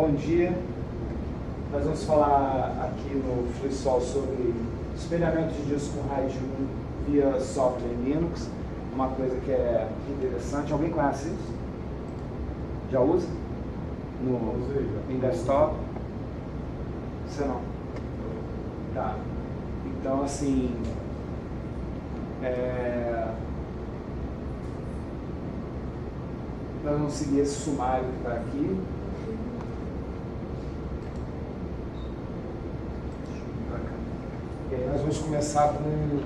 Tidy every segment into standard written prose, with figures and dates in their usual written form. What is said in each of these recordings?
Bom dia. Nós vamos falar aqui no FluidSol sobre espelhamento de disco com RAID 1 via software em Linux. Uma coisa que é interessante. Alguém conhece isso? Já usa? Em desktop? Você não? Tá. Então, assim... nós vamos seguir esse sumário que está aqui. E aí nós vamos começar com o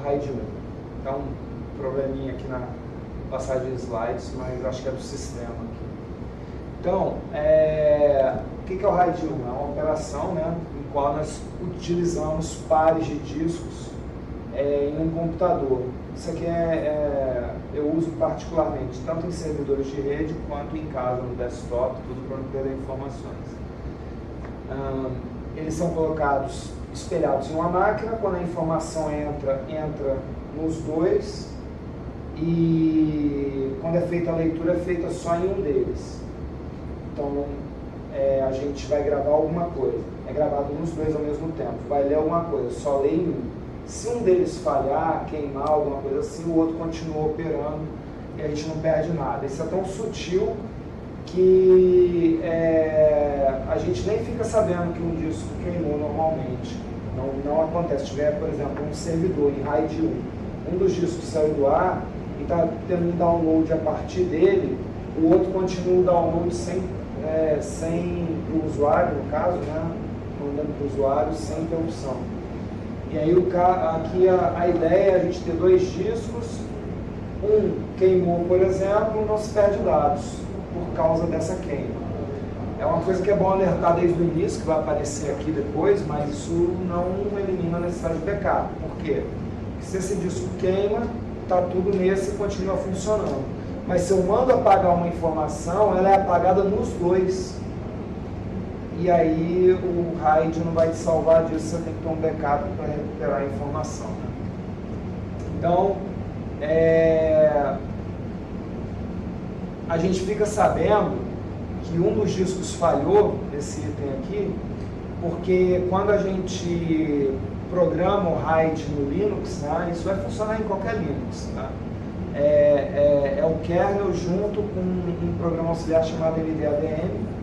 RAID 1. Então, um probleminha aqui na passagem de slides, mas acho que é do sistema aqui. Então, o que é o RAID 1? É uma operação, né, em qual nós utilizamos pares de discos em um computador. Isso aqui eu uso particularmente, tanto em servidores de rede quanto em casa, no desktop, tudo para não perder informações. Eles são colocados, espelhados em uma máquina. Quando a informação entra nos dois, e quando é feita a leitura, é feita só em um deles. Então, a gente vai gravar alguma coisa, é gravado nos dois ao mesmo tempo, vai ler alguma coisa, só lê em um. Se um deles falhar, queimar, alguma coisa assim, o outro continua operando e a gente não perde nada. Isso é tão sutil que a gente nem fica sabendo que um disco queimou normalmente. Não acontece. Se tiver, por exemplo, um servidor em RAID 1, um dos discos saiu do ar e está tendo um download a partir dele, o outro continua o download sem o usuário, no caso, né, mandando para o usuário sem interrupção. E aí aqui a ideia é a gente ter dois discos, um queimou, por exemplo, não se perde dados por causa dessa queima. É uma coisa que é bom alertar desde o início, que vai aparecer aqui depois, mas isso não elimina a necessidade de backup. Por quê? Porque se esse disco queima, está tudo nesse e continua funcionando. Mas se eu mando apagar uma informação, ela é apagada nos dois. E aí o RAID não vai te salvar disso, você tem que ter um backup para recuperar a informação. Então, a gente fica sabendo que um dos discos falhou, esse item aqui, porque quando a gente programa o RAID no Linux, né, isso vai funcionar em qualquer Linux. Tá? É o kernel junto com um programa auxiliar chamado MDADM.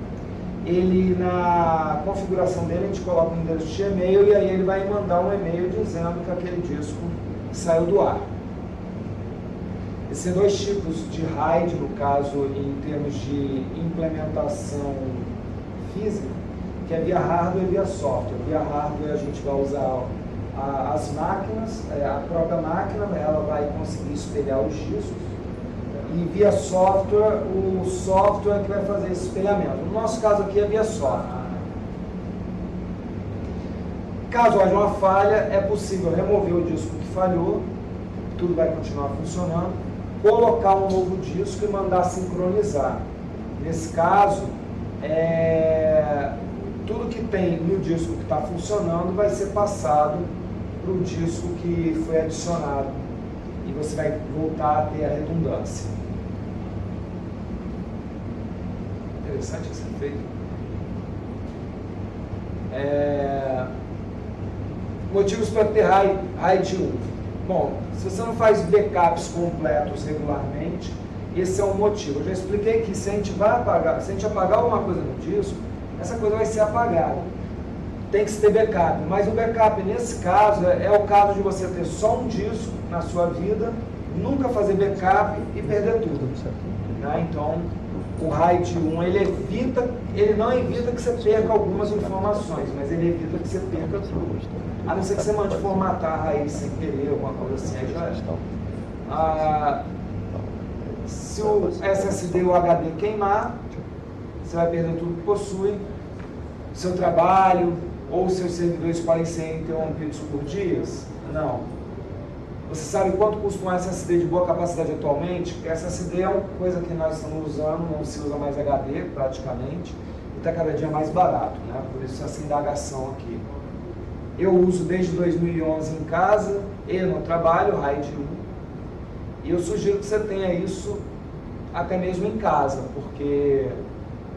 Ele, na configuração dele, a gente coloca um endereço de e-mail e aí ele vai mandar um e-mail dizendo que aquele disco saiu do ar. Existem dois tipos de RAID, no caso, em termos de implementação física, que é via hardware e via software. Via hardware a gente vai usar as máquinas, a própria máquina, ela vai conseguir espelhar os discos. E via software, o software que vai fazer esse espelhamento. No nosso caso aqui é via software. Caso haja uma falha, é possível remover o disco que falhou, tudo vai continuar funcionando, colocar um novo disco e mandar sincronizar. Nesse caso, tudo que tem no disco que está funcionando vai ser passado para o disco que foi adicionado e você vai voltar a ter a redundância. Interessante esse efeito. Motivos para ter RAID 1. Bom, se você não faz backups completos regularmente, esse é um motivo. Eu já expliquei que se a gente apagar alguma coisa no disco, essa coisa vai ser apagada. Tem que se ter backup. Mas o backup, nesse caso, é o caso de você ter só um disco na sua vida, nunca fazer backup e perder tudo. Né? Então, o RAID 1, ele não evita que você perca algumas informações, mas ele evita que você perca tudo. A não ser que você mande formatar a RAID sem querer, alguma coisa assim, aí já é. Se o SSD ou o HD queimar, você vai perder tudo que possui. Seu trabalho ou seus servidores podem ser interrompidos por dias? Não. Você sabe quanto custa um SSD de boa capacidade atualmente? SSD é uma coisa que nós estamos usando, não se usa mais HD praticamente, e está cada dia mais barato, né? Por isso essa indagação aqui. Eu uso desde 2011 em casa e no trabalho, RAID 1, e eu sugiro que você tenha isso até mesmo em casa, porque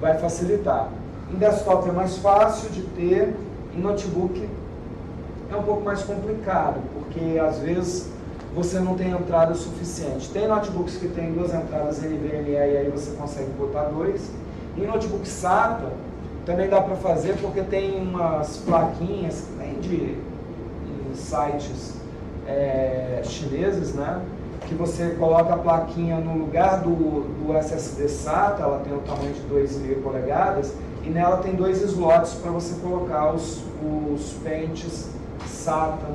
vai facilitar. Em desktop é mais fácil de ter, em notebook é um pouco mais complicado, porque às vezes você não tem entrada suficiente. Tem notebooks que tem 2 entradas NVMe e aí você consegue botar 2. Em notebook SATA também dá para fazer, porque tem umas plaquinhas que vem de sites chineses, né? Que você coloca a plaquinha no lugar do SSD SATA, ela tem o tamanho de 2,5 polegadas, e nela tem 2 slots para você colocar os pentes SATA,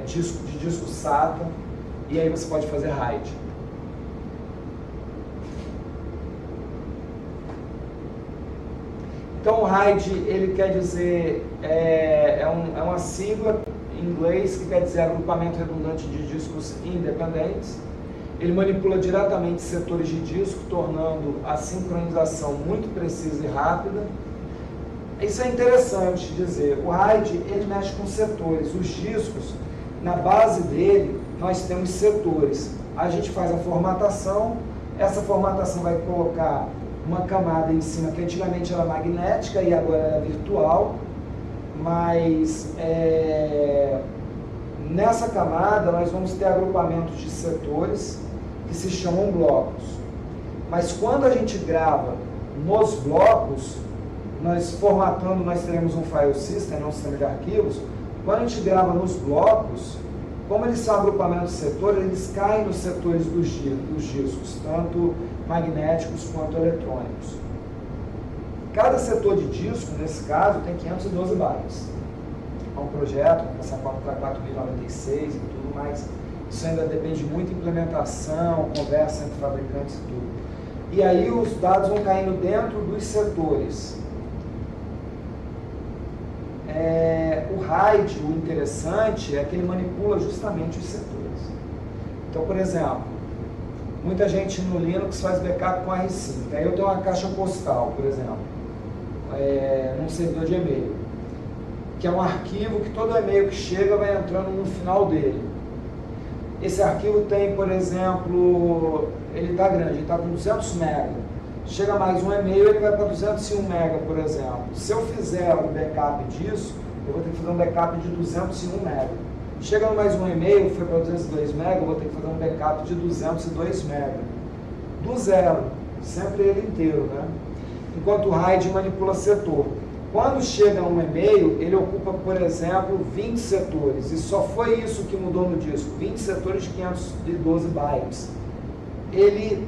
de disco SATA, e aí você pode fazer RAID. Então o RAID, ele quer dizer, é uma sigla em inglês que quer dizer agrupamento redundante de discos independentes. Ele manipula diretamente setores de disco, tornando a sincronização muito precisa e rápida. Isso é interessante dizer. O RAID, ele mexe com setores. Os discos, na base dele, nós temos setores. A gente faz a formatação, essa formatação vai colocar uma camada em cima que antigamente era magnética e agora é virtual, mas nessa camada nós vamos ter agrupamentos de setores que se chamam blocos. Mas quando a gente grava nos blocos, nós formatando, nós teremos um file system, um sistema de arquivos. Quando a gente grava nos blocos, como eles são agrupamentos de setores, eles caem nos setores dos discos, tanto magnéticos quanto eletrônicos. Cada setor de disco, nesse caso, tem 512 bytes. É um projeto, vai passar para 4096 e tudo mais. Isso ainda depende muito de implementação, conversa entre fabricantes e tudo. E aí os dados vão caindo dentro dos setores. O RAID, o interessante é que ele manipula justamente os setores. Então, por exemplo, muita gente no Linux faz backup com R5. Aí eu tenho uma caixa postal, por exemplo, num servidor de e-mail, que é um arquivo que todo e-mail que chega vai entrando no final dele. Esse arquivo tem, por exemplo, ele está grande, ele está com 200 MB. Chega mais um e-mail, ele vai para 201 MB, por exemplo. Se eu fizer um backup disso, eu vou ter que fazer um backup de 201 MB. Chega mais um e-mail, foi para 202 MB, eu vou ter que fazer um backup de 202 MB. Do zero, sempre ele inteiro, né? Enquanto o RAID manipula setor. Quando chega um e-mail, ele ocupa, por exemplo, 20 setores. E só foi isso que mudou no disco, 20 setores de 512 bytes. Ele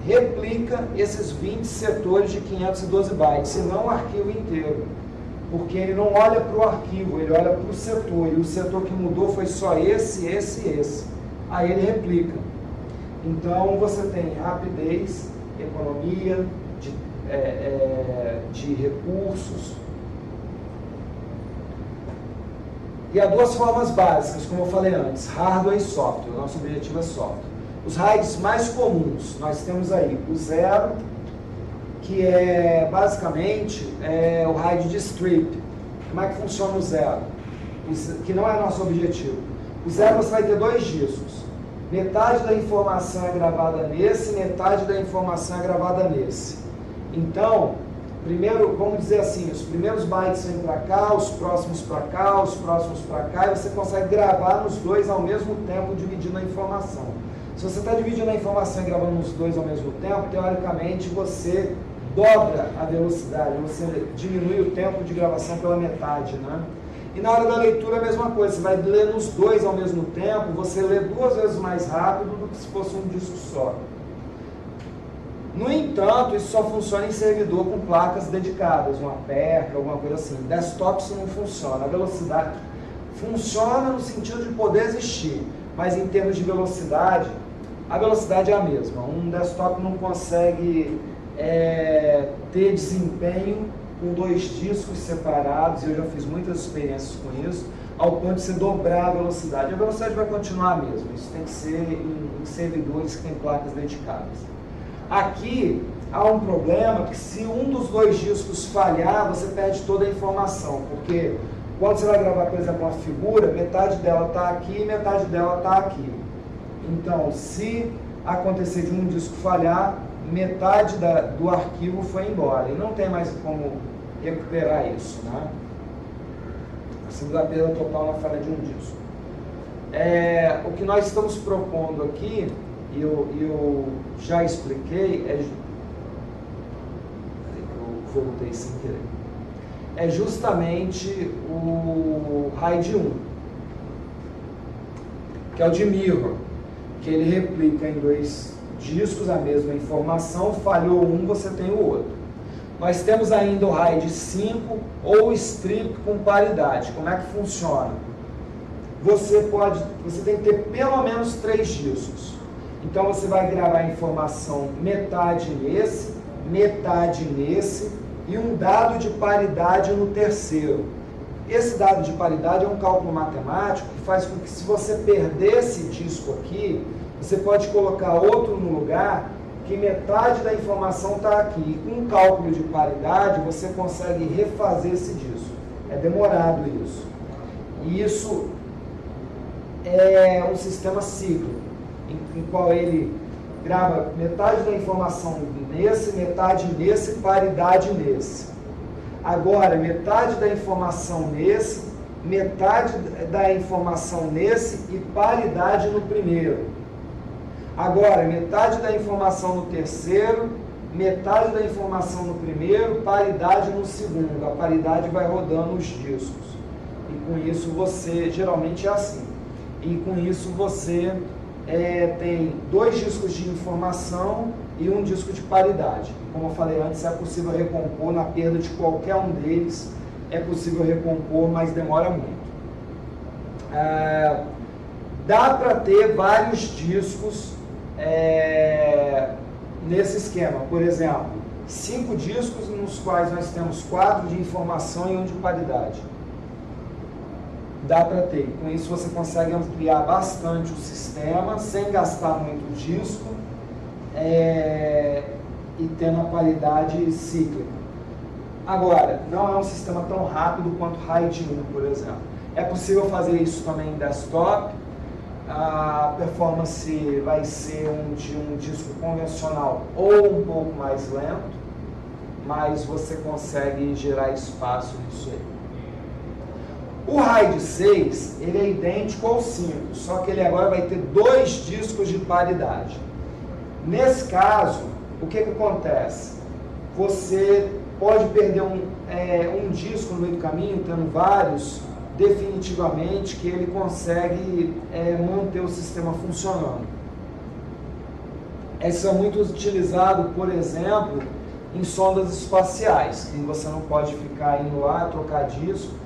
replica esses 20 setores de 512 bytes, e não o arquivo inteiro. Porque ele não olha para o arquivo, ele olha para o setor. E o setor que mudou foi só esse, esse e esse. Aí ele replica. Então você tem rapidez, economia de recursos. E há 2 formas básicas, como eu falei antes, hardware e software. O nosso objetivo é software. Os RAIDs mais comuns, nós temos aí o 0, que é basicamente o RAID de strip. Como é que funciona o 0? Que não é nosso objetivo. O 0 você vai ter 2 discos. Metade da informação é gravada nesse, metade da informação é gravada nesse. Então, primeiro, vamos dizer assim, os primeiros bytes vêm para cá, os próximos para cá, os próximos para cá, e você consegue gravar nos 2 ao mesmo tempo, dividindo a informação. Se você está dividindo a informação e gravando os 2 ao mesmo tempo, teoricamente você dobra a velocidade, você diminui o tempo de gravação pela metade, né? E na hora da leitura a mesma coisa, você vai ler nos 2 ao mesmo tempo, você lê 2 vezes mais rápido do que se fosse um disco só. No entanto, isso só funciona em servidor com placas dedicadas, uma perca, alguma coisa assim. Desktop isso não funciona. A velocidade funciona no sentido de poder existir, mas em termos de velocidade, a velocidade é a mesma. Um desktop não consegue ter desempenho com 2 discos separados, e eu já fiz muitas experiências com isso, ao ponto de você dobrar a velocidade. A velocidade vai continuar a mesma, isso tem que ser em servidores que têm placas dedicadas. Aqui há um problema que se um dos 2 discos falhar, você perde toda a informação, porque quando você vai gravar, por exemplo, uma figura, metade dela está aqui e metade dela está aqui. Então, se acontecer de um disco falhar, metade do arquivo foi embora e não tem mais como recuperar isso, né? Assim, da perda total na falha de um disco. O que nós estamos propondo aqui, e eu já expliquei, eu voltei sem querer, é justamente o RAID 1, que é o de mirror, que ele replica em 2 discos a mesma informação, falhou um, você tem o outro. Nós temos ainda o RAID 5 ou strip com paridade. Como é que funciona? Você tem que ter pelo menos 3 discos. Então você vai gravar a informação metade nesse e um dado de paridade no terceiro. Esse dado de paridade é um cálculo matemático que faz com que, se você perder esse disco aqui, você pode colocar outro no lugar, que metade da informação está aqui. E com um cálculo de paridade, você consegue refazer esse disco. É demorado isso. E isso é um sistema cíclico, em qual ele grava metade da informação nesse, metade nesse, paridade nesse. Agora, metade da informação nesse, metade da informação nesse e paridade no primeiro. Agora, metade da informação no terceiro, metade da informação no primeiro, paridade no segundo. A paridade vai rodando os discos. E com isso você, geralmente é assim. E com isso você tem 2 discos de informação e um disco de paridade. Como eu falei antes, é possível recompor na perda de qualquer um deles. É possível recompor, mas demora muito. Dá para ter vários discos nesse esquema. Por exemplo, 5 discos nos quais nós temos 4 de informação e 1 de paridade. Dá para ter. Com isso você consegue ampliar bastante o sistema sem gastar muito disco e tendo a paridade cíclica. Agora, não é um sistema tão rápido quanto o RAID 1, por exemplo. É possível fazer isso também em desktop. A performance vai ser de um disco convencional ou um pouco mais lento, mas você consegue gerar espaço nisso aí. O RAID 6, ele é idêntico ao 5, só que ele agora vai ter 2 discos de paridade. Nesse caso, o que acontece? Você pode perder um disco no meio do caminho, tendo vários, definitivamente, que ele consegue manter o sistema funcionando. Isso é muito utilizado, por exemplo, em sondas espaciais, que você não pode ficar indo lá, trocar disco,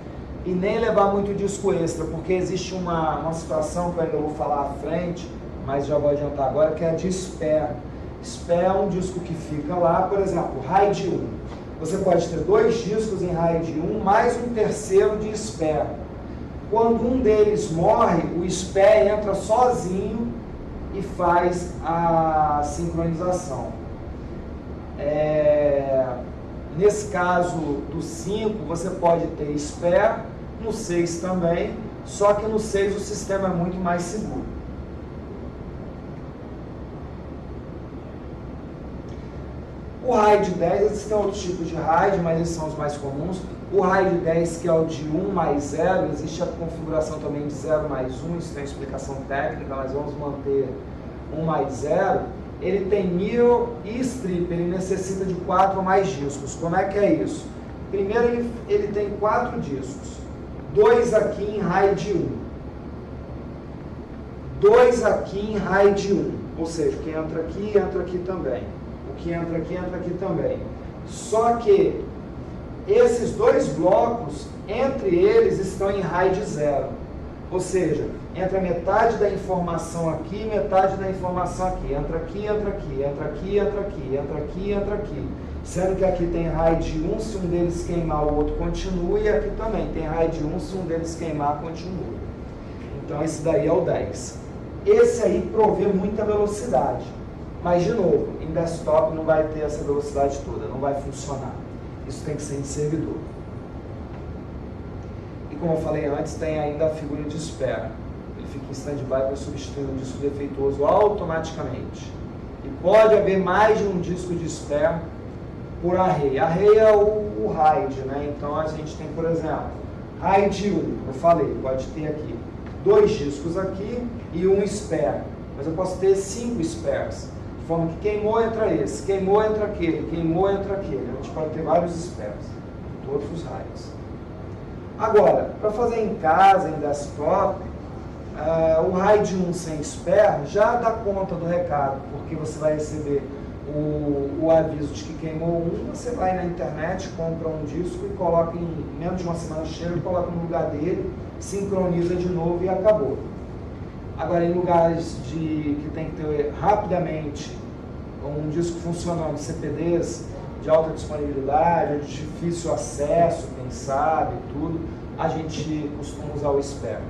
e nem levar muito disco extra, porque existe uma situação que eu ainda vou falar à frente, mas já vou adiantar agora, que é a de spare. Spare é um disco que fica lá, por exemplo, RAID 1. Você pode ter 2 discos em RAID 1, mais um terceiro de spare. Quando um deles morre, o spare entra sozinho e faz a sincronização. Nesse caso do 5, você pode ter spare, no 6 também, só que no 6 o sistema é muito mais seguro. O RAID 10, existem outros tipos de RAID, mas esses são os mais comuns. O RAID 10, que é o de 1 mais 0, existe a configuração também de 0 mais 1, isso tem explicação técnica, mas vamos manter 1 mais 0. Ele tem mirror e strip, ele necessita de 4 ou mais discos. Como é que é isso? Primeiro ele tem 4 discos, 2 aqui em RAID 1, 2 aqui em RAID 1, ou seja, o que entra aqui também. O que entra aqui também. Só que esses 2 blocos, entre eles, estão em RAID 0. Ou seja, entra metade da informação aqui, metade da informação aqui. Entra aqui, entra aqui, entra aqui, entra aqui, entra aqui, entra aqui. Sendo que aqui tem RAID 1, se um deles queimar, o outro continua. E aqui também tem RAID 1, se um deles queimar, continua. Então esse daí é o 10. Esse aí provê muita velocidade. Mas, de novo, em desktop não vai ter essa velocidade toda, não vai funcionar. Isso tem que ser em servidor. E como eu falei antes, tem ainda a figura de espera. ele fica em stand-by para substituir um disco defeituoso automaticamente. E pode haver mais de um disco de spare por array. Array é o RAID, né? Então a gente tem, por exemplo, RAID 1, eu falei, pode ter aqui 2 discos aqui e um spare. Mas eu posso ter 5 spares. De forma que queimou, entra esse, queimou, entra aquele, queimou, entra aquele. A gente pode ter vários spares, todos os RAIDs. Agora, para fazer em casa, em desktop, o RAID 1 sem spare já dá conta do recado, porque você vai receber o aviso de que queimou um, você vai na internet, compra um disco e coloca em menos de uma semana cheia, coloca no lugar dele, sincroniza de novo e acabou. Agora, em lugares que tem que ter rapidamente um disco funcionando, CPDs de alta disponibilidade, de difícil acesso, quem sabe, tudo, a gente costuma usar o spare.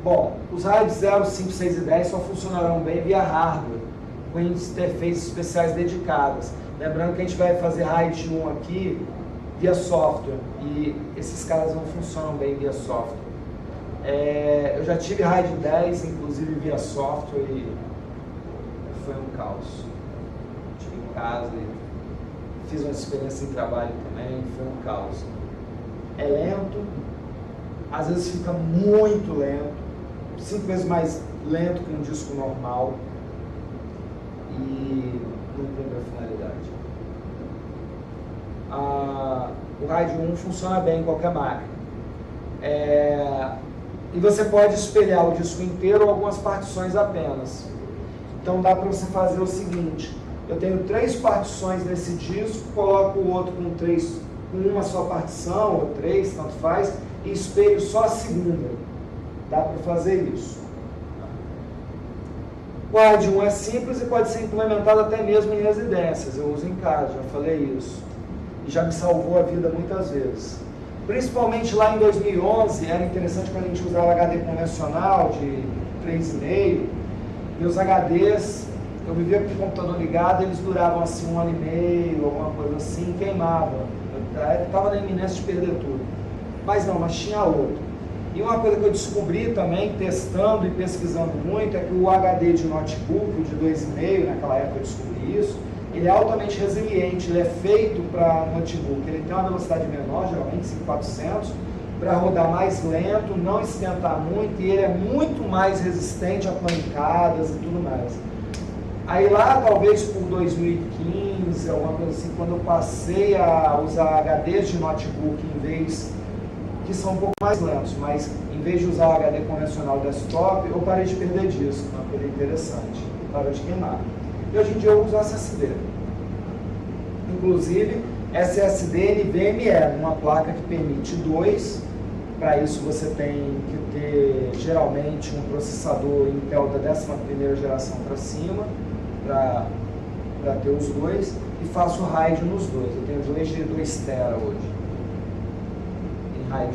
Bom, os RAIDs 0, 5, 6 e 10 só funcionarão bem via hardware, com interfaces especiais dedicadas. Lembrando que a gente vai fazer RAID 1 aqui via software, e esses caras não funcionam bem via software. Eu já tive RAID 10, inclusive via software, e foi um caos. Tive em casa e fiz uma experiência em trabalho também, foi um caos. É lento, às vezes fica muito lento, 5 vezes mais lento que um disco normal, e não cumpre a finalidade. O RAID 1 funciona bem em qualquer máquina. E você pode espelhar o disco inteiro ou algumas partições apenas. Então dá para você fazer o seguinte: eu tenho 3 partições nesse disco, coloco o outro com uma só partição, ou 3, tanto faz, e espelho só a segunda. Dá para fazer isso. O RAID 1 é simples e pode ser implementado até mesmo em residências. Eu uso em casa, já falei isso. E já me salvou a vida muitas vezes. Principalmente lá em 2011, era interessante quando a gente usava HD convencional de 3,5. Meus HDs, eu vivia com o computador ligado, eles duravam assim 1 ano e meio, alguma coisa assim, queimavam. Eu estava na iminência de perder tudo. Mas tinha outro. E uma coisa que eu descobri também, testando e pesquisando muito, é que o HD de notebook, o de 2,5, naquela época eu descobri isso, ele é altamente resiliente, ele é feito para notebook, ele tem uma velocidade menor, geralmente 5.400, para rodar mais lento, não esquentar muito, e ele é muito mais resistente a pancadas e tudo mais. Aí lá, talvez por 2015, alguma coisa assim, quando eu passei a usar HDs de notebook em vez, que são um pouco mais lentos, mas em vez de usar o HD convencional desktop, eu parei de perder disco, uma coisa interessante, parou de queimar. E hoje em dia eu uso SSD. Inclusive, SSD NVMe, uma placa que permite 2. Para isso você tem que ter, geralmente, um processador Intel da 11ª geração para cima, para ter os 2. E faço RAID nos 2. Eu tenho 2 de 2 TB hoje, em RAID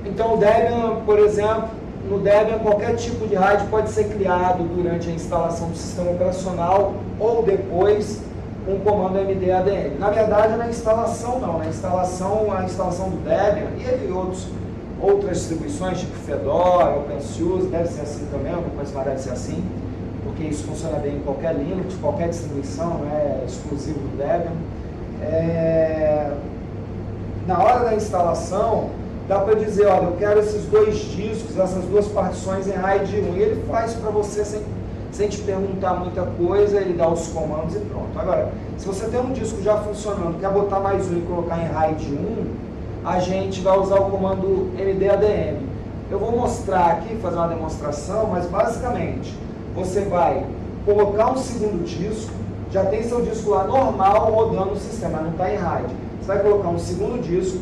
1. Então o Debian, por exemplo, no Debian qualquer tipo de RAID pode ser criado durante a instalação do sistema operacional ou depois com o comando mdadm. Na verdade, na instalação não, a instalação do Debian e outras distribuições, tipo Fedora, OpenSUSE, deve ser assim também, mas deve ser assim, porque isso funciona bem em qualquer Linux, qualquer distribuição, não é exclusivo do Debian. Na hora da instalação, dá para dizer, olha, eu quero esses 2 discos, essas 2 partições em RAID 1, e ele faz para você sem te perguntar muita coisa, ele dá os comandos e pronto. Agora, se você tem um disco já funcionando, quer botar mais um e colocar em RAID 1, a gente vai usar o comando mdadm. Eu vou mostrar aqui, fazer uma demonstração, mas basicamente, você vai colocar um segundo disco, já tem seu disco lá normal rodando no sistema, não está em RAID. Você vai colocar um segundo disco,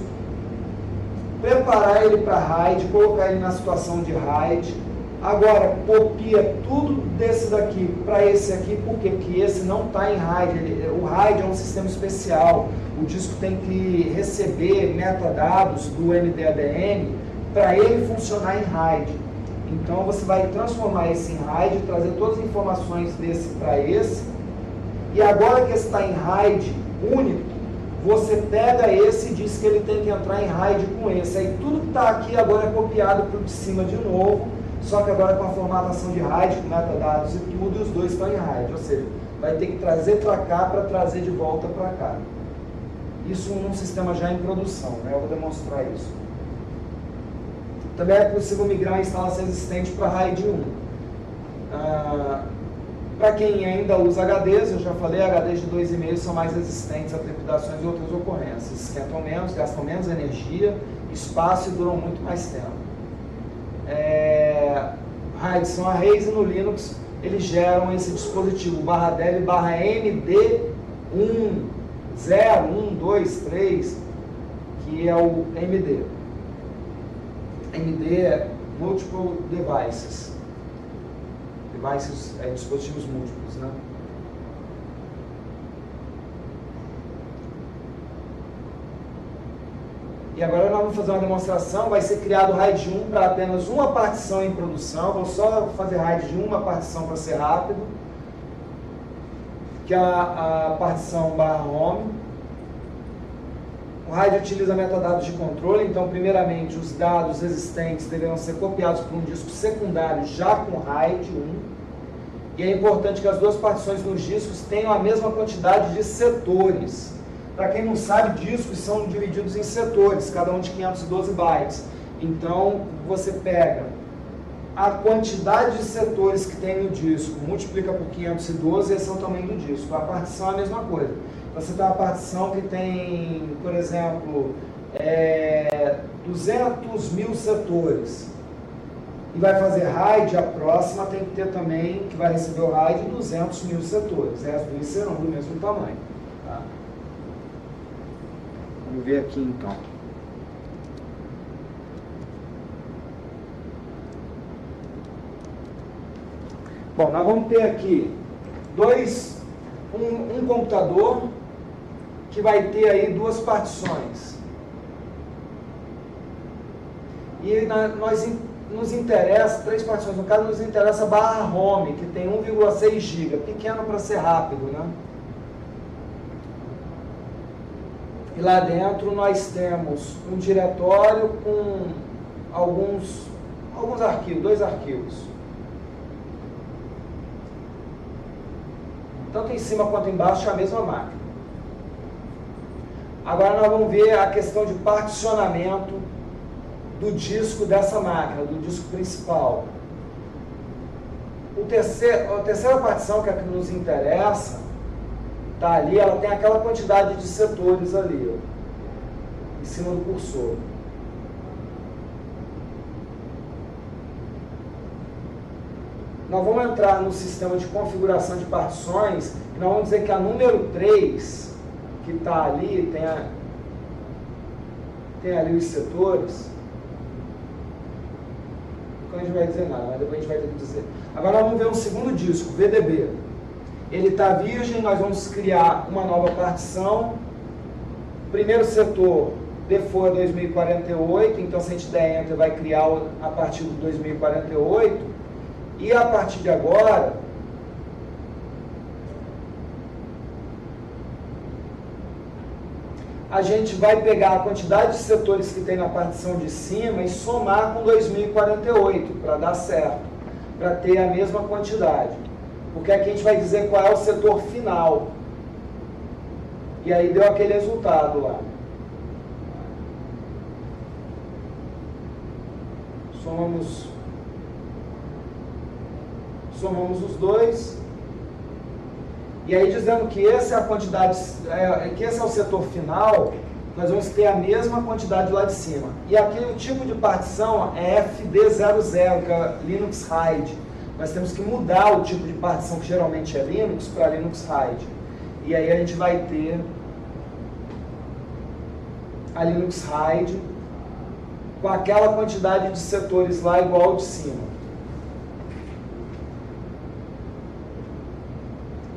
preparar ele para RAID, colocar ele na situação de RAID. Agora, copia tudo desse daqui para esse aqui, por quê? Porque esse não está em RAID. O RAID é um sistema especial. O disco tem que receber metadados do mdadm para ele funcionar em RAID. Então, você vai transformar esse em RAID, trazer todas as informações desse para esse, E agora que está em RAID único, você pega esse e diz que ele tem que entrar em RAID com esse. Aí tudo que está aqui agora é copiado para o de cima de novo, só que agora com a formatação de RAID, com metadados e tudo, e os dois estão em RAID. Ou seja, vai ter que trazer para cá para trazer de volta para cá. Isso num sistema já em produção, né? Eu vou demonstrar isso. Também é possível migrar a instalação existente para RAID 1. Para quem ainda usa HDs, eu já falei, HDs de 2,5 são mais resistentes a trepidações e outras ocorrências. Esquentam menos, gastam menos energia, espaço e duram muito mais tempo. RAIDs são arrays e no Linux eles geram esse dispositivo /dev/md1, 0, 1, 2, 3, que é o MD. MD é Multiple Devices. Devices é dispositivos múltiplos, né? E agora nós vamos fazer uma demonstração. Vai ser criado o RAID 1 para apenas uma partição em produção. Vou só fazer RAID de uma partição para ser rápido, que é a partição /home. O RAID utiliza metadados de controle, então primeiramente os dados existentes deverão ser copiados para um disco secundário já com RAID 1. E é importante que as duas partições nos discos tenham a mesma quantidade de setores. Para quem não sabe, discos são divididos em setores, cada um de 512 bytes. Então você pega a quantidade de setores que tem no disco, multiplica por 512, esse é o tamanho do disco. A partição é a mesma coisa. Você tem uma partição que tem, por exemplo, 200 mil setores e vai fazer RAID, a próxima tem que ter também, que vai receber o RAID, 200 mil setores. As duas serão do mesmo tamanho. Tá? Vamos ver aqui então. Bom, nós vamos ter aqui um computador que vai ter aí duas partições. E nos interessa, três partições, no caso nos interessa /home, que tem 1,6 GB, pequeno para ser rápido, né? E lá dentro nós temos um diretório com alguns arquivos, 2 arquivos. Tanto em cima quanto embaixo é a mesma máquina. Agora nós vamos ver a questão de particionamento do disco dessa máquina, do disco principal. A terceira partição, que é a que nos interessa, está ali, ela tem aquela quantidade de setores ali, ó, em cima do cursor. Nós vamos entrar no sistema de configuração de partições e nós vamos dizer que a número 3, que está ali, tem ali os setores. A gente vai dizer nada, mas depois a gente vai ter que dizer. Agora nós vamos ver um segundo disco, VDB. Ele está virgem, nós vamos criar uma nova partição. Primeiro setor, default 2048, então se a gente der Enter, vai criar a partir do 2048. E a partir de agora, a gente vai pegar a quantidade de setores que tem na partição de cima e somar com 2048 para dar certo, para ter a mesma quantidade. Porque aqui a gente vai dizer qual é o setor final. E aí deu aquele resultado lá. Somamos os dois. E aí, dizendo que essa é a quantidade, que esse é o setor final, nós vamos ter a mesma quantidade lá de cima. E aqui o tipo de partição é FD00, que é Linux RAID. Nós temos que mudar o tipo de partição, que geralmente é Linux, para Linux RAID. E aí a gente vai ter a Linux RAID com aquela quantidade de setores lá igual ao de cima.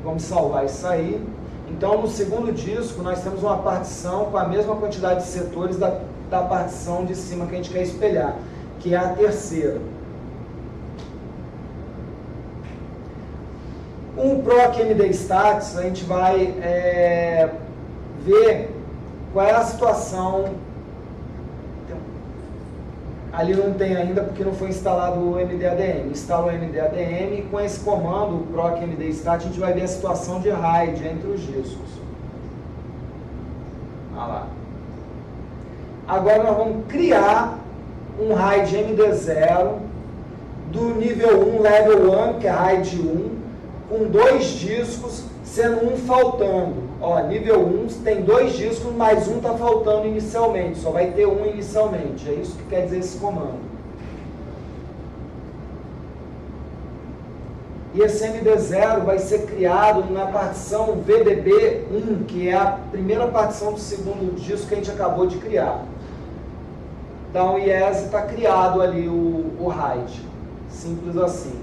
Vamos salvar isso aí. Então, no segundo disco, nós temos uma partição com a mesma quantidade de setores da partição de cima que a gente quer espelhar, que é a terceira. Com o PROC MD-Stats, a gente vai ver qual é a situação. Ali não tem ainda porque não foi instalado o MDADM. Instala o MDADM e com esse comando, o PROC MD-Stat, a gente vai ver a situação de RAID entre os discos. Olha lá. Agora nós vamos criar um RAID MD0 do nível 1, level 1, que é RAID 1, com 2 discos, sendo um faltando. Ó, nível 1 tem 2 discos, mas um está faltando inicialmente, só vai ter um inicialmente. É isso que quer dizer esse comando. E esse MD0 vai ser criado na partição VDB1, que é a primeira partição do segundo disco que a gente acabou de criar. Então, o IES está criado ali, o RAID. Simples assim.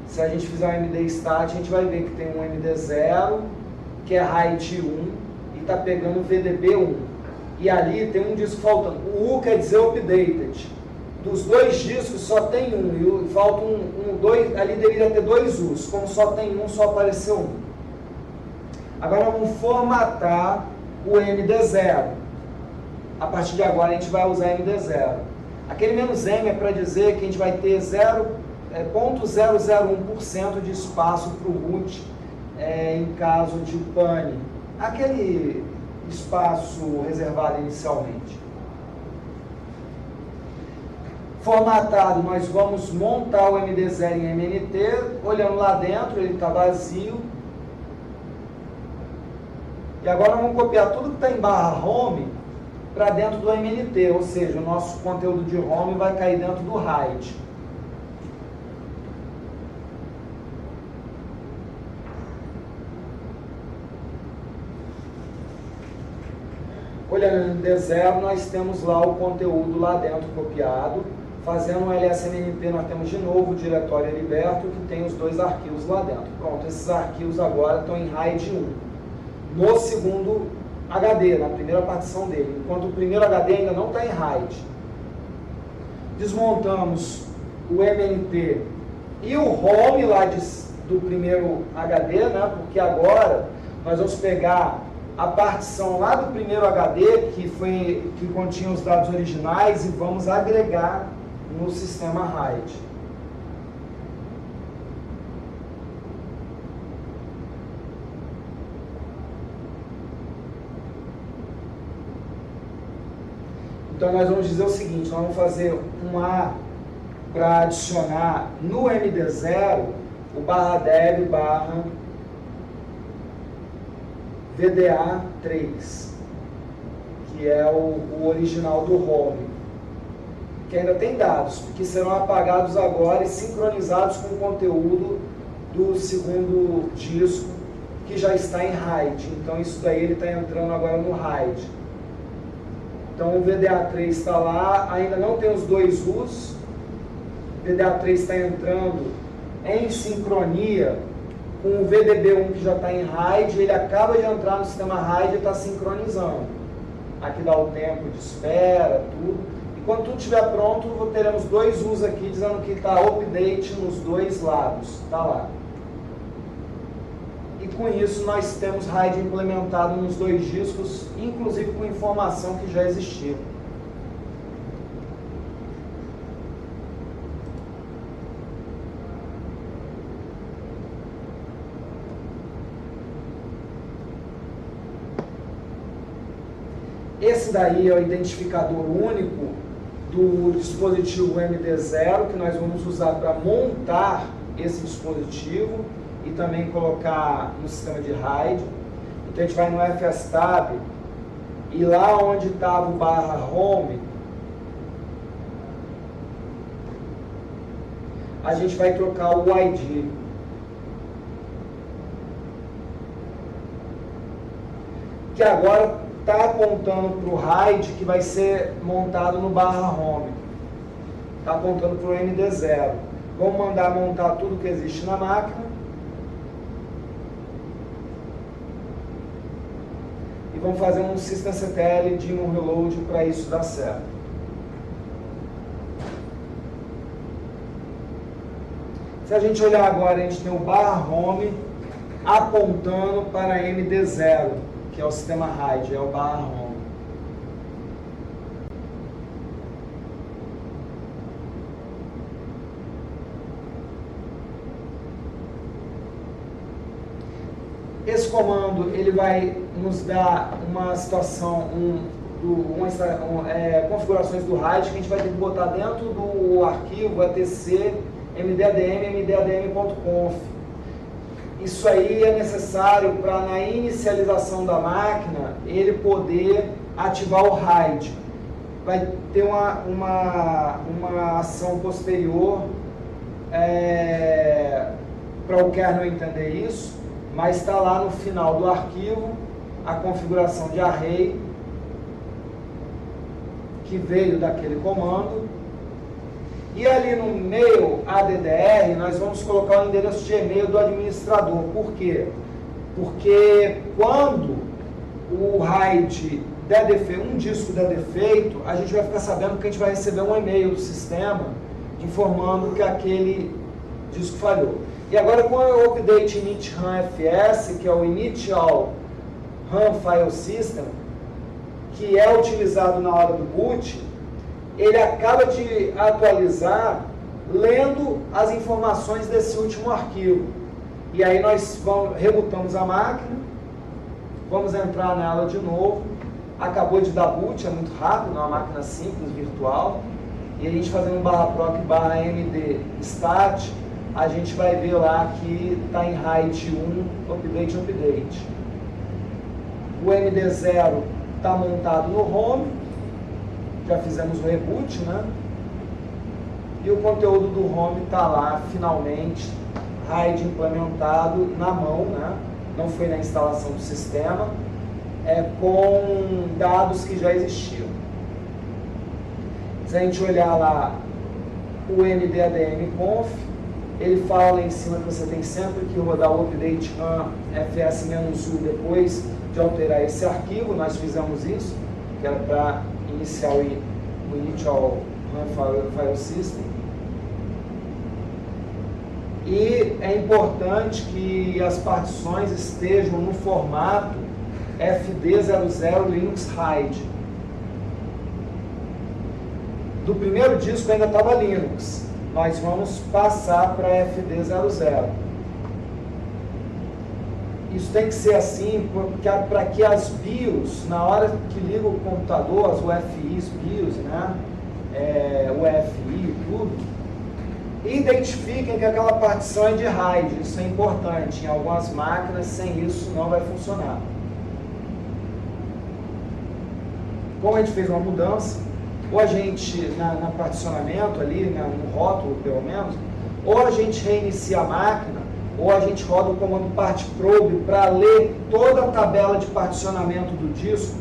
Se a gente fizer um MD-Stat, a gente vai ver que tem um MD0, que é RAID 1, e está pegando o VDB1. E ali tem um disco faltando. O U quer dizer updated. Dos 2 discos só tem um, e falta dois, ali deveria ter 2 U's. Como só tem um, só apareceu um. Agora vamos formatar o MD0. A partir de agora a gente vai usar MD0. Aquele menos M é para dizer que a gente vai ter 0,001% de espaço para o root em caso de pane. Aquele espaço reservado inicialmente. Formatado, nós vamos montar o MD0 em MNT, olhando lá dentro, ele está vazio. E agora vamos copiar tudo que está em barra home para dentro do MNT, ou seja, o nosso conteúdo de home vai cair dentro do RAID. Olhando no MD0, nós temos lá o conteúdo lá dentro copiado. Fazendo um LSMNT, nós temos de novo o diretório liberto, que tem os 2 arquivos lá dentro. Pronto, esses arquivos agora estão em RAID 1. No segundo HD, na primeira partição dele, enquanto o primeiro HD ainda não está em RAID. Desmontamos o MNT e o ROM lá do primeiro HD, né? Porque agora nós vamos pegar a partição lá do primeiro HD, que continha os dados originais, e vamos agregar no sistema RAID. Então nós vamos dizer o seguinte, nós vamos fazer um A para adicionar no MD0 o barra dev barra VDA3, que é o original do home, que ainda tem dados, que serão apagados agora e sincronizados com o conteúdo do segundo disco, que já está em RAID. Então isso daí ele está entrando agora no RAID. Então o VDA3 está lá, ainda não tem os 2 U's, o VDA3 está entrando em sincronia com o VDB1 que já está em RAID, ele acaba de entrar no sistema RAID e está sincronizando. Aqui dá o tempo de espera, tudo. E quando tudo estiver pronto, teremos 2 U's aqui dizendo que está update nos 2 lados. Está lá. E com isso nós temos RAID implementado nos 2 discos, inclusive com informação que já existia. Esse daí é o identificador único do dispositivo MD0, que nós vamos usar para montar esse dispositivo e também colocar no sistema de RAID. Então a gente vai no FSTab e lá onde estava o barra home, a gente vai trocar o ID. Que agora está apontando para o RAID que vai ser montado no barra home. Está apontando para o MD0. Vamos mandar montar tudo que existe na máquina. E vamos fazer um systemctl de um reload para isso dar certo. Se a gente olhar agora, a gente tem o /home apontando para MD0, que é o sistema RAID, é o /home. Esse comando ele vai nos dar uma situação, configurações do RAID que a gente vai ter que botar dentro do arquivo etc mdadm.conf. Isso aí é necessário para, na inicialização da máquina, ele poder ativar o RAID. Vai ter uma ação posterior para o kernel entender isso, mas está lá no final do arquivo a configuração de array que veio daquele comando. E ali no mail ADDR nós vamos colocar o endereço de e-mail do administrador. Por quê? Porque quando o RAID der defeito, um disco der defeito, a gente vai ficar sabendo que a gente vai receber um e-mail do sistema informando que aquele disco falhou. E agora com o update init RAM FS, que é o Initial RAM File System, que é utilizado na hora do boot, ele acaba de atualizar lendo as informações desse último arquivo. E aí nós rebutamos a máquina, vamos entrar nela de novo, acabou de dar boot, é muito rápido, é uma máquina simples, virtual, e a gente fazendo /proc /md stat, a gente vai ver lá que está em RAID 1, update. O MD0 está montado no home, já fizemos o reboot, né? E o conteúdo do home está lá, finalmente, RAID implementado na mão, né? Não foi na instalação do sistema, com dados que já existiam. Se a gente olhar lá o mdadm.conf, ele fala lá em cima que você tem sempre que rodar o update RAM fs-u depois de alterar esse arquivo. Nós fizemos isso, que era para iniciar o Initial RAM File System. E é importante que as partições estejam no formato FD00 Linux RAID. Do primeiro disco ainda estava Linux. Nós vamos passar para FD00. Isso tem que ser assim para que as BIOS, na hora que liga o computador, as UFIs, BIOS, né? UFI, tudo, identifiquem que aquela partição é de RAID. Isso é importante. Em algumas máquinas, sem isso, não vai funcionar. Como a gente fez uma mudança, ou a gente, na particionamento ali, no rótulo pelo menos, ou a gente reinicia a máquina, ou a gente roda o comando partprobe para ler toda a tabela de particionamento do disco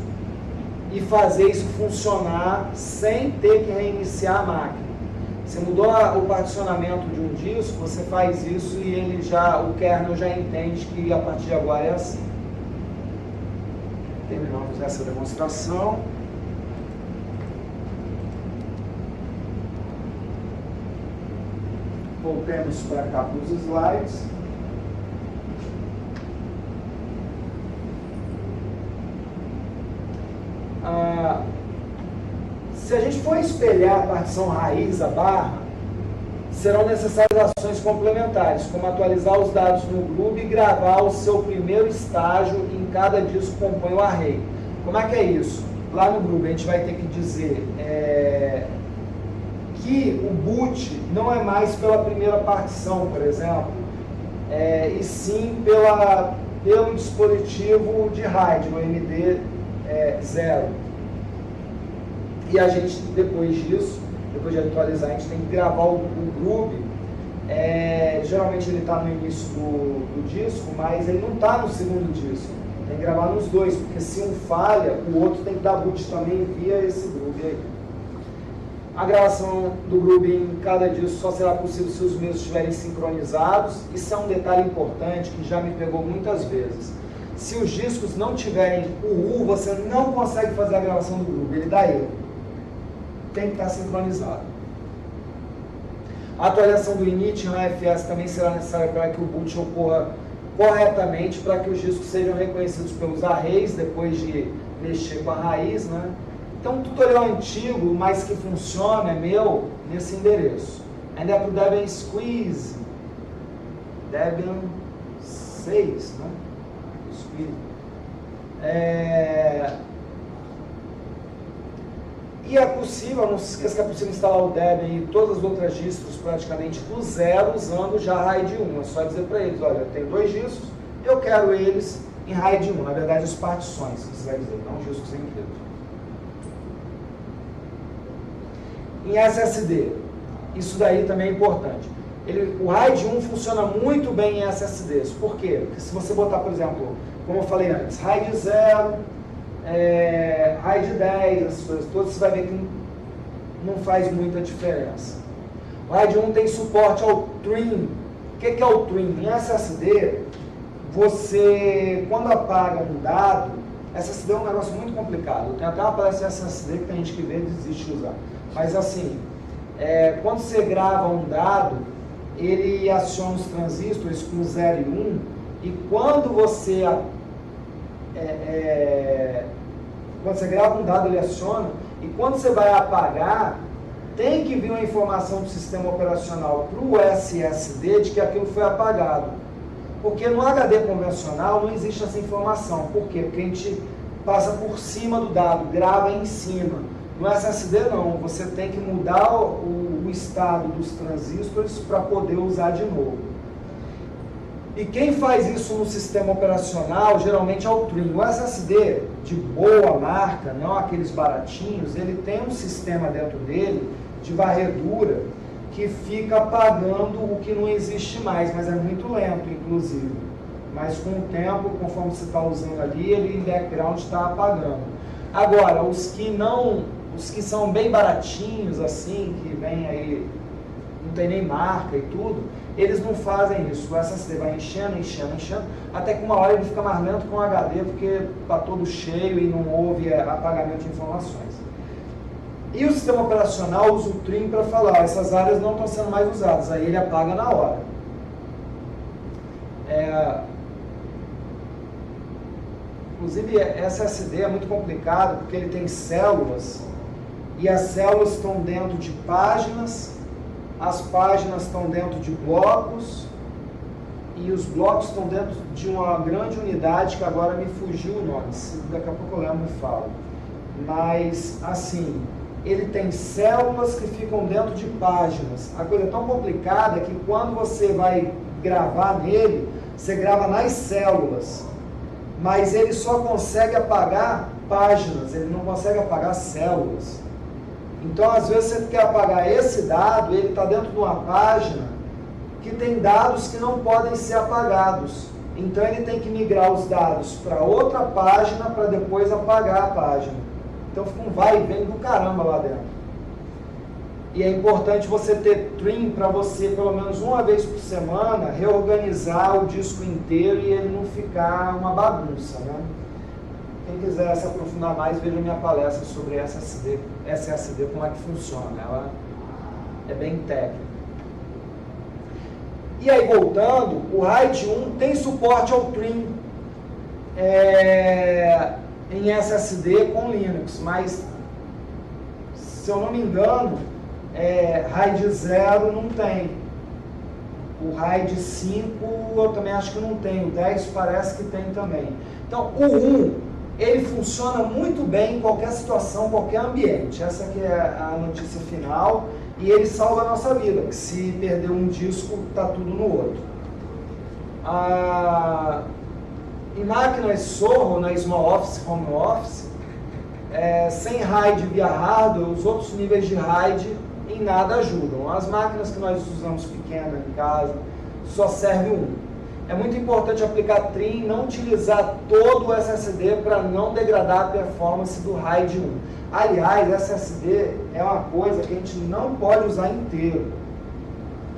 e fazer isso funcionar sem ter que reiniciar a máquina. Você mudou o particionamento de um disco, você faz isso e o kernel já entende que a partir de agora é assim. Terminamos essa demonstração. Voltemos para cá para os slides. Se a gente for espelhar a partição raiz, a barra, serão necessárias ações complementares, como atualizar os dados no GRUB e gravar o seu primeiro estágio em cada disco que compõe o array. Como é que é isso? Lá no GRUB a gente vai ter que dizer que o boot não é mais pela primeira partição, por exemplo, e sim pelo dispositivo de RAID, no MD0. E a gente, depois disso, depois de atualizar, a gente tem que gravar o GRUB. Geralmente ele está no início do disco, mas ele não está no segundo disco. Tem que gravar nos dois, porque se um falha, o outro tem que dar boot também via esse GRUB aí. A gravação do GRUB em cada disco só será possível se os mesmos estiverem sincronizados. Isso é um detalhe importante que já me pegou muitas vezes. Se os discos não tiverem o U, você não consegue fazer a gravação do GRUB, ele dá erro. Tem que estar sincronizado. A atualização do init no FS também será necessária para que o boot ocorra corretamente, para que os discos sejam reconhecidos pelos arrays depois de mexer com a raiz, né? Então, um tutorial antigo, mas que funciona, é meu, nesse endereço. Ainda é para o Debian Squeeze, Debian 6, né? Squeeze. E é possível, não se esqueça que é possível instalar o Debian e todas as outras distros praticamente do zero usando já RAID 1. É só dizer para eles, olha, eu tenho 2 distros, eu quero eles em RAID 1. Na verdade, as partições, se você vai dizer, não os discos inteiros. Em SSD, isso daí também é importante. O RAID 1 funciona muito bem em SSDs. Por quê? Porque se você botar, por exemplo, como eu falei antes, RAID 0, RAID 10, essas coisas todas, você vai ver que não faz muita diferença. O RAID 1 tem suporte ao Trim. O que é o Trim? Em SSD, você, quando apaga um dado, SSD é um negócio muito complicado. Tem até uma palestra de SSD que tem gente que vê e desiste de usar. Mas assim, quando você grava um dado, ele aciona os transistores com 0 e 1, e quando você grava um dado, ele aciona, e quando você vai apagar, tem que vir uma informação do sistema operacional para o SSD de que aquilo foi apagado. Porque no HD convencional não existe essa informação. Por quê? Porque a gente passa por cima do dado, grava em cima. No SSD não, você tem que mudar o estado dos transistores para poder usar de novo. E quem faz isso no sistema operacional, geralmente é o Trim. O SSD de boa marca, não aqueles baratinhos, ele tem um sistema dentro dele de varredura que fica apagando o que não existe mais, mas é muito lento, inclusive. Mas com o tempo, conforme você está usando ali, ele em background está apagando. Agora, os que são bem baratinhos, assim, que vem aí, não tem nem marca e tudo, eles não fazem isso. O SSD vai enchendo, enchendo, enchendo, até que uma hora ele fica mais lento com o HD, porque está todo cheio e não houve apagamento de informações. E o sistema operacional usa o Trim para falar, essas áreas não estão sendo mais usadas, aí ele apaga na hora. Inclusive, SSD é muito complicado, porque ele tem células, e as células estão dentro de páginas, as páginas estão dentro de blocos, e os blocos estão dentro de uma grande unidade, que agora me fugiu o nome, daqui a pouco eu lembro e falo. Mas, assim, ele tem células que ficam dentro de páginas. A coisa é tão complicada que quando você vai gravar nele, você grava nas células, mas ele só consegue apagar páginas, ele não consegue apagar células. Então, às vezes, você quer apagar esse dado, ele está dentro de uma página que tem dados que não podem ser apagados. Então, ele tem que migrar os dados para outra página para depois apagar a página. Então, fica um vai e vem do caramba lá dentro. E é importante você ter Trim para você, pelo menos uma vez por semana, reorganizar o disco inteiro e ele não ficar uma bagunça, né? Quem quiser se aprofundar mais, veja minha palestra sobre SSD, como é que funciona. Ela é bem técnica. E aí, voltando, o RAID 1 tem suporte ao Trim em SSD com Linux, mas, se eu não me engano, RAID 0 não tem. O RAID 5 eu também acho que não tem. O 10 parece que tem também. Então, o 1... ele funciona muito bem em qualquer situação, qualquer ambiente. Essa aqui é a notícia final. E ele salva a nossa vida, porque se perder um disco, está tudo no outro. Em máquinas Zorro, na Small Office, Home Office, sem RAID via hardware, os outros níveis de RAID em nada ajudam. As máquinas que nós usamos pequenas em casa, só serve um. É muito importante aplicar Trim, não utilizar todo o SSD para não degradar a performance do RAID 1. Aliás, SSD é uma coisa que a gente não pode usar inteiro,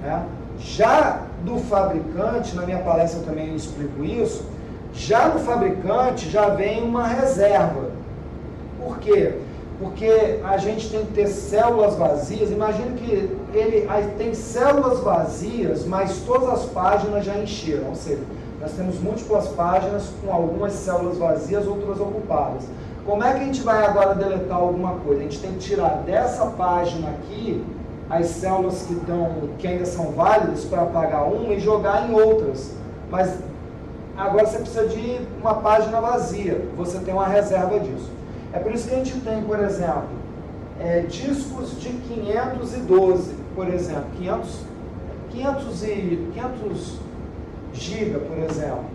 né? Já do fabricante, na minha palestra eu também explico isso, já no fabricante já vem uma reserva. Por quê? Porque a gente tem que ter células vazias. Imagina que ele tem células vazias, mas todas as páginas já encheram. Ou seja, nós temos múltiplas páginas com algumas células vazias, outras ocupadas. Como é que a gente vai agora deletar alguma coisa? A gente tem que tirar dessa página aqui as células que ainda são válidas para apagar uma e jogar em outras. Mas agora você precisa de uma página vazia. Você tem uma reserva disso. É por isso que a gente tem, por exemplo, discos de 512, por exemplo, 500 GB, por exemplo,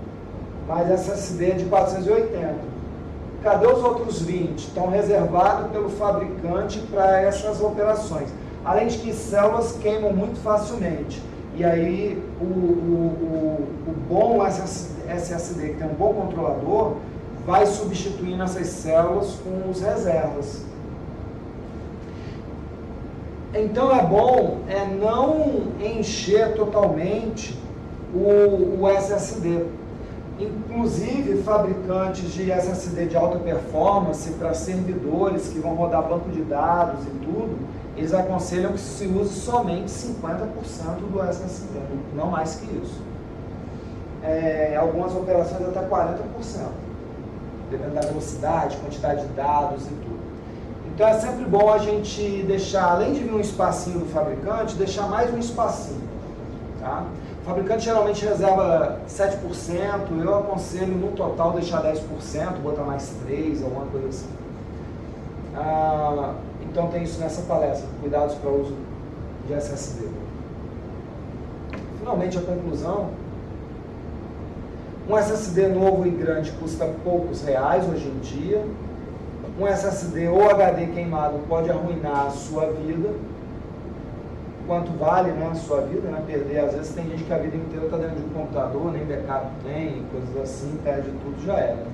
mas SSD de 480. Cadê os outros 20? Estão reservados pelo fabricante para essas operações. Além de que células queimam muito facilmente. E aí o bom SSD, que tem um bom controlador, vai substituindo essas células com os reservas. Então é bom não encher totalmente o SSD. Inclusive, fabricantes de SSD de alta performance para servidores que vão rodar banco de dados e tudo, eles aconselham que se use somente 50% do SSD, não mais que isso. Algumas operações até 40%. Dependendo da velocidade, quantidade de dados e tudo. Então é sempre bom a gente deixar, além de vir um espacinho do fabricante, deixar mais um espacinho. Tá? O fabricante geralmente reserva 7%, eu aconselho no total deixar 10%, botar mais 3%, alguma coisa assim. Então tem isso nessa palestra, cuidados para o uso de SSD. Finalmente a conclusão. Um SSD novo e grande custa poucos reais hoje em dia. Um SSD ou HD queimado pode arruinar a sua vida. Quanto vale, né, a sua vida, né? Perder, às vezes tem gente que a vida inteira está dentro de um computador, nem backup tem, coisas assim, perde tudo, já era.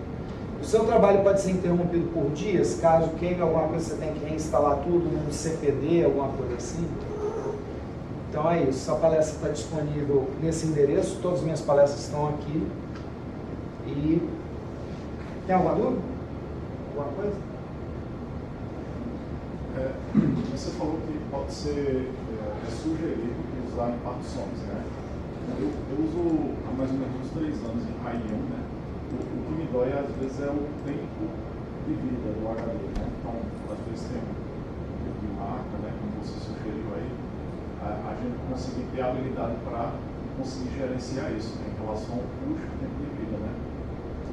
O seu trabalho pode ser interrompido por dias, caso queime alguma coisa, você tem que reinstalar tudo no CPD, alguma coisa assim. Então é isso, essa palestra está disponível nesse endereço, todas as minhas palestras estão aqui. E tem alguma dúvida? Alguma coisa? Você falou que pode ser sugerido usar em partições, né? Eu uso há mais ou menos uns 3 anos em Rayon, né? O que me dói às vezes é o tempo de vida do HD, né? Então, às vezes tem um tipo de marca, né? Como você sugeriu aí, a gente conseguir ter habilidade para conseguir gerenciar isso, né? Em relação ao custo e tempo de vida, né?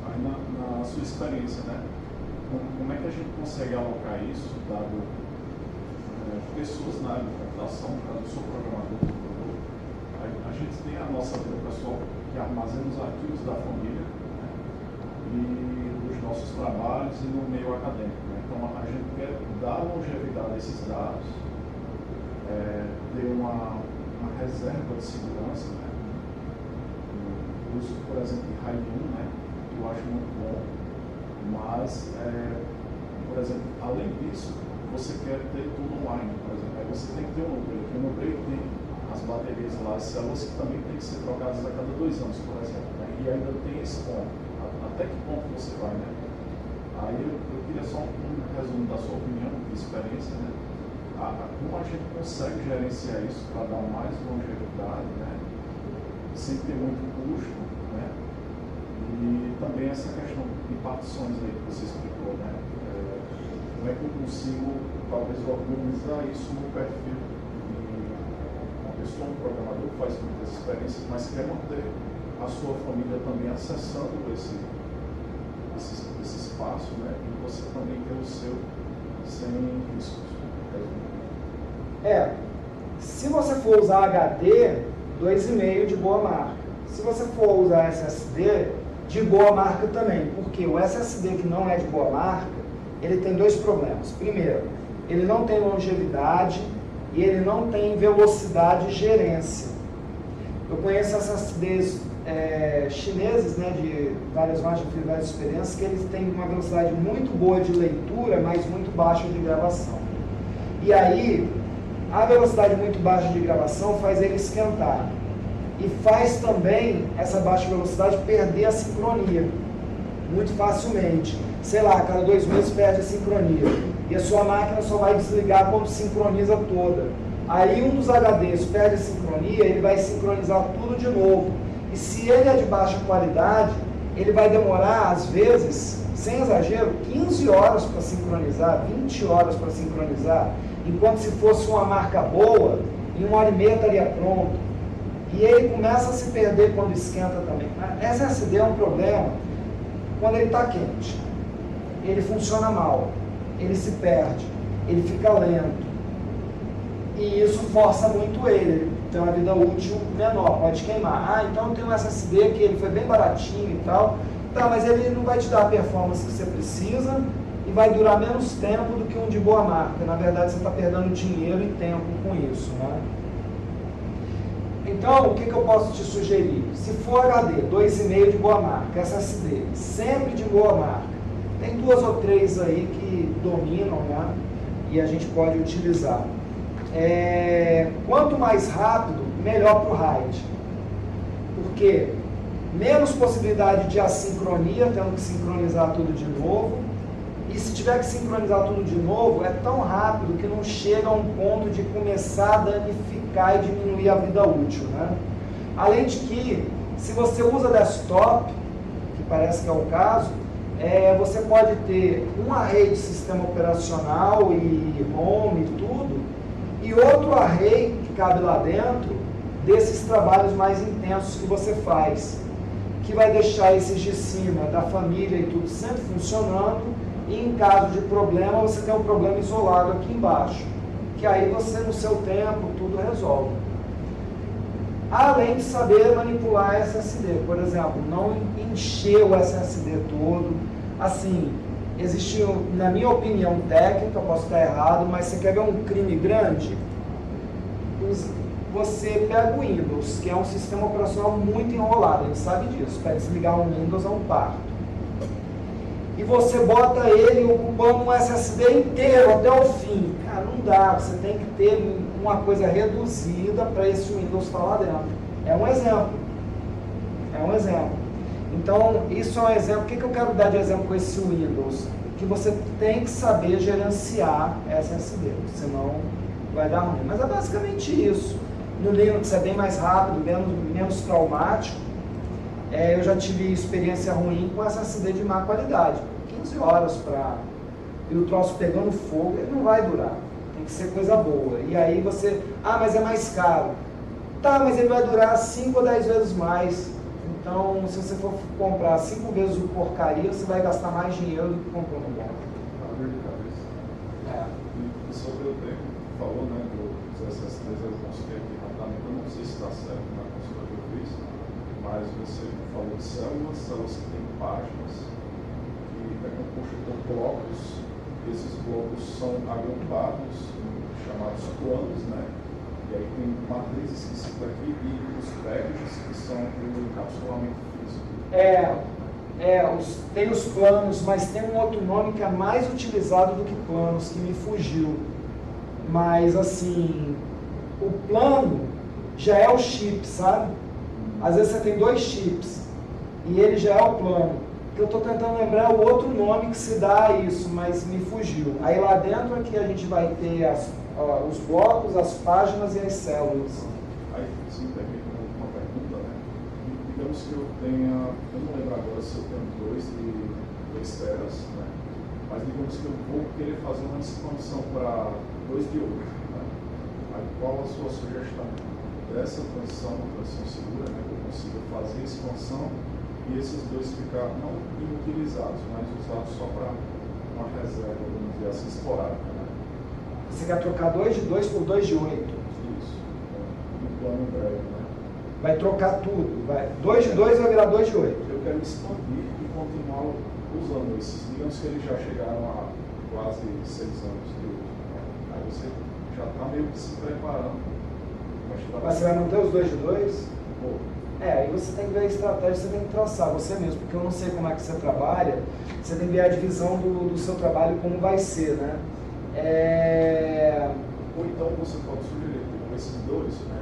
Aí na sua experiência, né? Como é que a gente consegue alocar isso, dado pessoas na área de computação, caso eu sou programador, a gente tem a nossa vida pessoal que armazena os arquivos da família, né? E dos nossos trabalhos e no meio acadêmico, né? Então a gente quer dar longevidade a esses dados, ter uma reserva de segurança, né? O uso, por exemplo, de Rayon, né? Que eu acho muito bom, mas, por exemplo, além disso, você quer ter tudo online, por exemplo, aí você tem que ter um núcleo, porque o núcleo tem as baterias lá, as células que também tem que ser trocadas a cada 2 anos, por exemplo, né? E ainda tem esse ponto, até que ponto você vai, né? Aí eu queria só um resumo da sua opinião, de experiência, né? Como a gente consegue gerenciar isso para dar mais longevidade, né? Sem ter muito custo, né? E também essa questão de partições aí que você explicou, né? Como é que eu consigo, talvez, organizar isso no perfil de uma pessoa, um programador que faz muitas experiências, mas quer manter a sua família também acessando esse espaço, né? E você também ter o seu sem riscos. Se você for usar HD, 2,5 de boa marca. Se você for usar SSD, de boa marca também, porque o SSD que não é de boa marca, ele tem 2 problemas. Primeiro, ele não tem longevidade e ele não tem velocidade de gerência. Eu conheço SSDs chineses, né, de várias marcas de várias experiências, que eles têm uma velocidade muito boa de leitura, mas muito baixa de gravação. E aí, a velocidade muito baixa de gravação faz ele esquentar. E faz também essa baixa velocidade perder a sincronia muito facilmente. Sei lá, a cada 2 meses perde a sincronia. E a sua máquina só vai desligar quando sincroniza toda. Aí um dos HDs perde a sincronia, ele vai sincronizar tudo de novo. E se ele é de baixa qualidade, ele vai demorar, às vezes, sem exagero, 15 horas para sincronizar, 20 horas para sincronizar, enquanto se fosse uma marca boa, em 1h30 estaria pronto. E ele começa a se perder quando esquenta também. SSD é um problema quando ele está quente. Ele funciona mal, ele se perde, ele fica lento. E isso força muito ele tem uma vida útil menor, pode queimar. Então tem um SSD que ele foi bem baratinho e tal, tá, mas ele não vai te dar a performance que você precisa e vai durar menos tempo do que um de boa marca. Na verdade, você está perdendo dinheiro e tempo com isso, né? Então, o que eu posso te sugerir? Se for HD, 2,5 de boa marca, SSD, sempre de boa marca. Tem 2 ou 3 aí que dominam, né? E a gente pode utilizar. Quanto mais rápido, melhor para o RAID. Porque menos possibilidade de assincronia, tendo que sincronizar tudo de novo. E se tiver que sincronizar tudo de novo, é tão rápido que não chega a um ponto de começar a danificar e diminuir a vida útil, né? Além de que, se você usa desktop, que parece que é o caso, você pode ter um array de sistema operacional e home e tudo, e outro array que cabe lá dentro desses trabalhos mais intensos que você faz, que vai deixar esses de cima da família e tudo sempre funcionando, e em caso de problema, você tem um problema isolado aqui embaixo, que aí você, no seu tempo, tudo resolve. Além de saber manipular SSD, por exemplo, não encher o SSD todo. Assim, existe, na minha opinião técnica, posso estar errado, mas você quer ver um crime grande? Você pega o Windows, que é um sistema operacional muito enrolado, a gente sabe disso. Para desligar um Windows é um parto. E você bota ele ocupando um SSD inteiro até o fim. Cara, não dá, você tem que ter uma coisa reduzida para esse Windows estar lá dentro. É um exemplo. É um exemplo. Então, isso é um exemplo. O que eu quero dar de exemplo com esse Windows? Que você tem que saber gerenciar SSD, senão vai dar ruim. Mas é basicamente isso. No Linux é bem mais rápido, menos traumático. Eu já tive experiência ruim com SSD de má qualidade. 15 horas para... E o troço pegando fogo, ele não vai durar. Tem que ser coisa boa. E aí você... mas é mais caro. Tá, mas ele vai durar 5 ou 10 vezes mais. Então, se você for comprar 5 vezes o porcaria, você vai gastar mais dinheiro do que comprando bom. Dor de cabeça. E sobre o tempo, falou, né, dos SSDs, eu consegui aqui rapidamente, eu não sei se está certo na consulta que eu fiz, mas você falou de células que têm páginas, que é composto por blocos, esses blocos são agrupados, chamados planos, né? E aí tem matrizes que se aqui e os packages que são o encapsulamento físico. Tem os planos, mas tem um outro nome que é mais utilizado do que planos, que me fugiu. Mas assim, o plano já é o chip, sabe? Às vezes você tem 2 chips e ele já é o plano. O que eu estou tentando lembrar é o outro nome que se dá a isso, mas me fugiu. Aí lá dentro aqui a gente vai ter os blocos, as páginas e as células. Aí se me permite uma pergunta, né? Digamos que eu não lembro agora se eu tenho 2 teras, né? Mas digamos que eu vou querer fazer uma expansão para 2 de 8, né? Aí qual a sua sugestão dessa transição, uma transição segura, né? Que eu consiga fazer a expansão e esses 2 ficar não inutilizados, mas usados só para uma reserva, vamos dizer assim, esporádica, né? Você quer trocar 2 de 2 por 2 de 8? Isso, no plano breve, né? Vai trocar tudo, 2 de 2 vai virar 2 de 8. Eu quero expandir e continuar usando esses, digamos que eles já chegaram a quase 6 anos de uso, né? Aí você já está meio que se preparando. Mas você vai manter os 2 de 2? Pô. Aí você tem que ver a estratégia, você tem que traçar você mesmo, porque eu não sei como é que você trabalha, você tem que ver a divisão do seu trabalho, como vai ser, né? Ou então você pode sugerir com esses 2, né?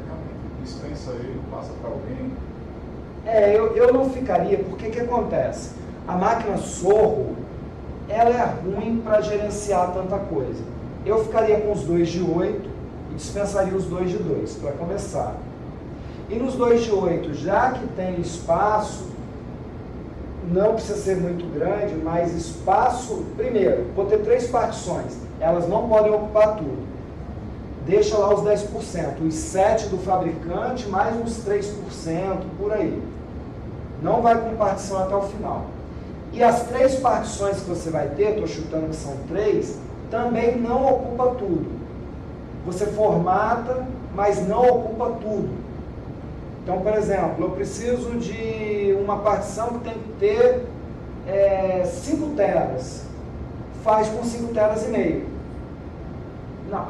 Dispensa ele, passa para alguém. Eu não ficaria, porque o que acontece? A máquina Zorro, ela é ruim para gerenciar tanta coisa. Eu ficaria com os 2 de 8 e dispensaria os 2 de 2, para começar. E nos 2 de 8, já que tem espaço, não precisa ser muito grande, mas espaço, primeiro, vou ter 3 partições, elas não podem ocupar tudo. Deixa lá os 10%, os 7% do fabricante, mais uns 3%, por aí. Não vai com partição até o final. E as 3 partições que você vai ter, estou chutando que são 3, também não ocupa tudo. Você formata, mas não ocupa tudo. Então, por exemplo, eu preciso de uma partição que tem que ter 5 teras. Faz com 5 teras e meio. Não,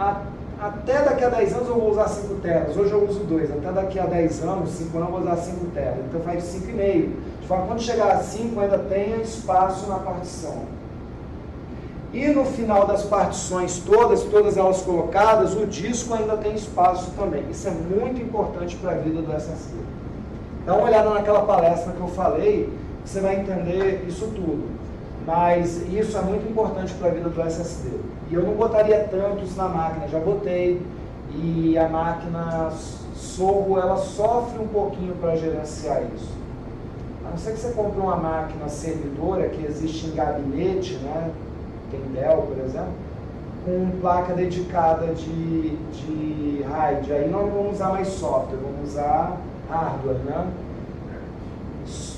até daqui a 10 anos eu vou usar 5 teras. Hoje eu uso 2. Até daqui a 10 anos, 5 anos eu vou usar 5 teras. Então faz 5,5. De forma que quando chegar a 5 ainda tenha espaço na partição. E no final das partições todas elas colocadas, o disco ainda tem espaço também. Isso é muito importante para a vida do SSD. Dá uma olhada naquela palestra que eu falei, você vai entender isso tudo. Mas isso é muito importante para a vida do SSD. E eu não botaria tanto isso na máquina, já botei. E a máquina Sorro, ela sofre um pouquinho para gerenciar isso. A não ser que você compre uma máquina servidora que existe em gabinete, né? Tem Dell, por exemplo, com placa dedicada de RAID. Aí nós não vamos usar mais software, vamos usar hardware, né?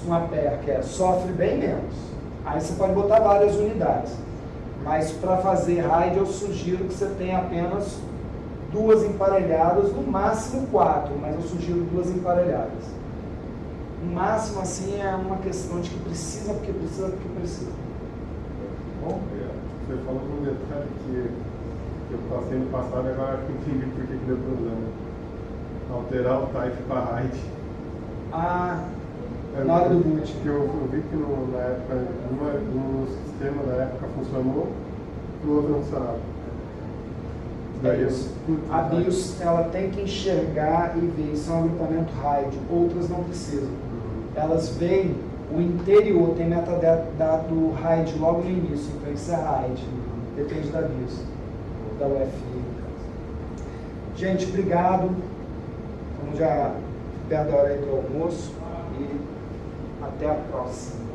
Um Ampere, que sofre bem menos. Aí você pode botar várias unidades. Mas para fazer RAID eu sugiro que você tenha apenas 2 emparelhadas, no máximo 4, mas eu sugiro 2 emparelhadas. O máximo assim é uma questão de que precisa, porque precisa. Bom, você falou de um detalhe que eu passei no passado e agora acho que entendi por que deu problema. Alterar o type para RAID. Na hora do boot. Que eu vi que na época, no sistema da época funcionou, no outro não funcionava. A BIOS ela tem que enxergar e ver, isso é um agrupamento RAID, outras não precisam. Elas veem o interior, tem metadado RAID logo no início, então isso é RAID, depende da BIOS, da UFI. Gente, obrigado, vamos já perto da hora aí do almoço e até a próxima.